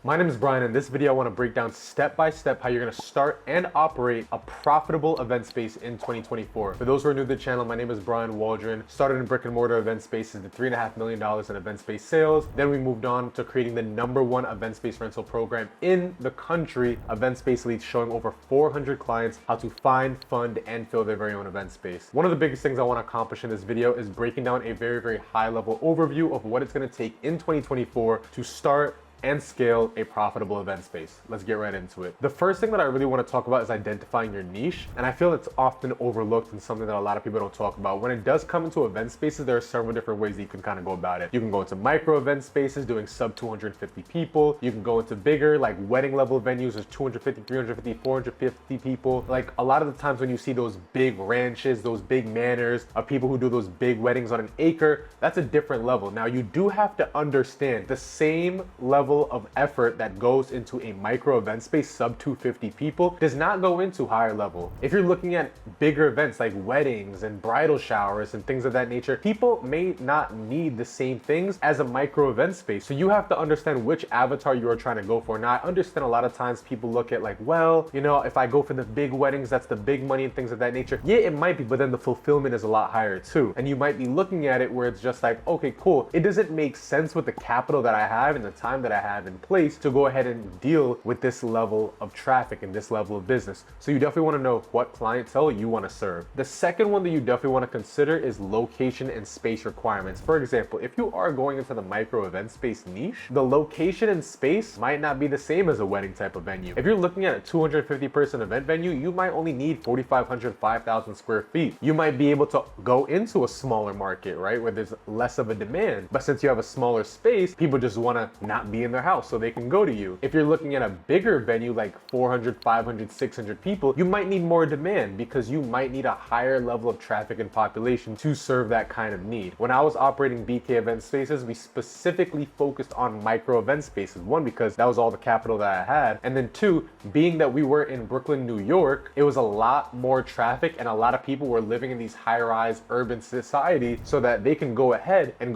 My name is Brian. In this video, I want to break down step by step how you're going to start and operate a profitable event space in 2024. For those who are new to the channel, my name is Brian Waldron. Started in brick and mortar event spaces, did $3.5 million in event space sales. Then we moved on to creating the #1 event space rental program in the country, Event Space Leads, showing over 400 clients how to find, fund, and fill their very own event space. One of the biggest things I want to accomplish in this video is breaking down a very high level overview of what it's going to take in 2024 to start and scale a profitable event space. Let's get right into it. The first thing that I really want to talk about is identifying your niche, and I feel it's often overlooked and something that a lot of people don't talk about. When it does come into event spaces, there are several different ways that you can kind of go about it. You can go into micro event spaces doing sub 250 people. You can go into bigger like wedding level venues, there's 250, 350, 450 people. Like a lot of the times when you see those big ranches, those big manors of people who do those big weddings on an acre, that's a different level. Now you do have to understand the same level of effort that goes into a micro event space sub 250 people does not go into higher level. If you're looking at bigger events like weddings and bridal showers and things of that nature, people may not need the same things as a micro event space. So you have to understand which avatar you are trying to go for. Now I understand a lot of times people look at like, well, you know, if I go for the big weddings, that's the big money and things of that nature. Yeah, it might be, but then the fulfillment is a lot higher too. And you might be looking at it where it's just like, okay, cool. It doesn't make sense with the capital that I have and the time that I have in place to go ahead and deal with this level of traffic and this level of business. So you definitely want to know what clientele you want to serve. The second one that you definitely want to consider is location and space requirements. For example, if you are going into the micro event space niche, the location and space might not be the same as a wedding type of venue. If you're looking at a 250 person event venue, you might only need 4,500, 5,000 square feet. You might be able to go into a smaller market, right, where there's less of a demand. But since you have a smaller space, people just want to not be in their house so they can go to you. If you're looking at a bigger venue like 400, 500, 600 people, you might need more demand because you might need a higher level of traffic and population to serve that kind of need. When I was operating BK event spaces, we specifically focused on micro event spaces. One, because that was all the capital that I had. And then two, being that we were in Brooklyn, New York, it was a lot more traffic and a lot of people were living in these high-rise urban society so that they can go ahead and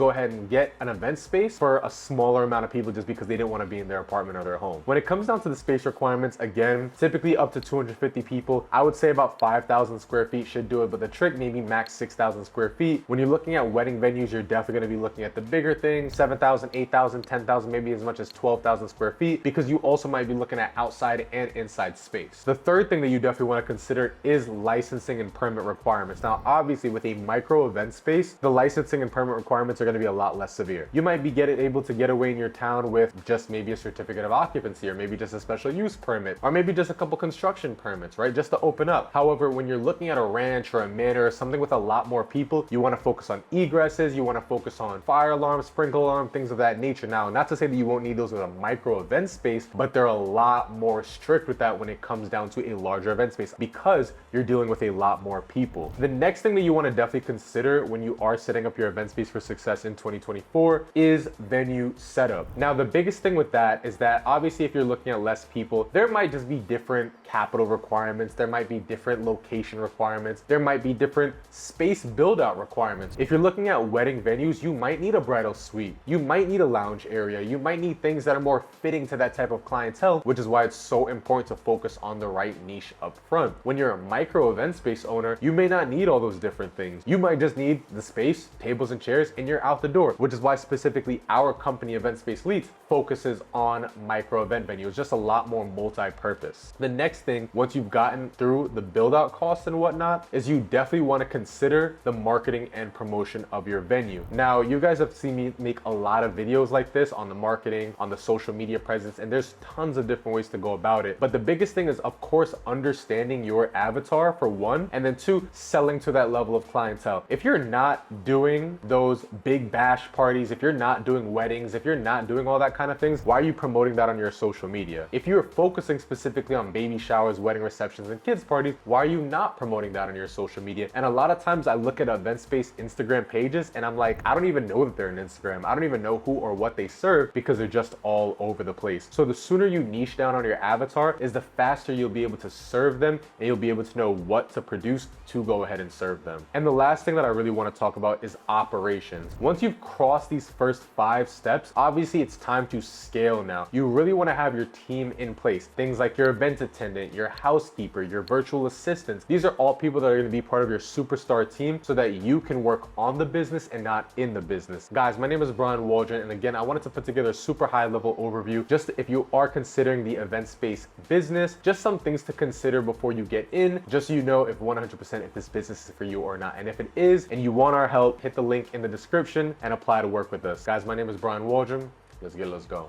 get an event space for a smaller amount of people just because they didn't want to be in their apartment or their home. When it comes down to the space requirements, again, typically up to 250 people, I would say about 5,000 square feet should do it, but the trick maybe max 6,000 square feet. When you're looking at wedding venues, you're definitely going to be looking at the bigger things, 7,000, 8,000, 10,000, maybe as much as 12,000 square feet, because you also might be looking at outside and inside space. The third thing that you definitely want to consider is licensing and permit requirements. Now, obviously with a micro event space, the licensing and permit requirements are going to be a lot less severe. You might be able to get away in your town with just maybe a certificate of occupancy, or maybe just a special use permit, or maybe just a couple construction permits, right? Just to open up. However, when you're looking at a ranch or a manor or something with a lot more people, you want to focus on egresses, you want to focus on fire alarm, sprinkler alarm, things of that nature. Now, not to say that you won't need those with a micro event space, but they're a lot more strict with that when it comes down to a larger event space because you're dealing with a lot more people. The next thing that you want to definitely consider when you are setting up your event space for success in 2024 is venue setup. Now, the biggest thing with that is that obviously if you're looking at less people, there might just be different capital requirements, there might be different location requirements, there might be different space build out requirements. If you're looking at wedding venues, you might need a bridal suite, you might need a lounge area, you might need things that are more fitting to that type of clientele, which is why it's so important to focus on the right niche up front. When you're a micro event space owner, you may not need all those different things. You might just need the space, tables and chairs, and you're out the door, which is why specifically our company Event Space Leads focuses on micro event venues, just a lot more multi-purpose. The next thing, once you've gotten through the build out costs and whatnot, is you definitely want to consider the marketing and promotion of your venue. Now, you guys have seen me make a lot of videos like this on the marketing, on the social media presence, and there's tons of different ways to go about it. But the biggest thing is, of course, understanding your avatar for one, and then two, selling to that level of clientele. If you're not doing those big bash parties, if you're not doing weddings, if you're not doing all that kind of things, why are you promoting that on your social media? If you're focusing specifically on baby showers, wedding receptions, and kids parties, why are you not promoting that on your social media? And a lot of times I look at event space Instagram pages and I'm like, I don't even know that they're on Instagram. I don't even know who or what they serve because they're just all over the place. So the sooner you niche down on your avatar is the faster you'll be able to serve them and you'll be able to know what to produce to go ahead and serve them. And the last thing that I really want to talk about is operations. Once you've crossed these first 5 steps, obviously it's time time to scale now. You really want to have your team in place. Things like your event attendant, your housekeeper, your virtual assistants. These are all people that are going to be part of your superstar team so that you can work on the business and not in the business. Guys, my name is Brian Waldron, and again, I wanted to put together a super high level overview just if you are considering the event space business, just some things to consider before you get in, just so you know if 100% if this business is for you or not. And if it is and you want our help, hit the link in the description and apply to work with us. Guys, my name is Brian Waldron. Let's go.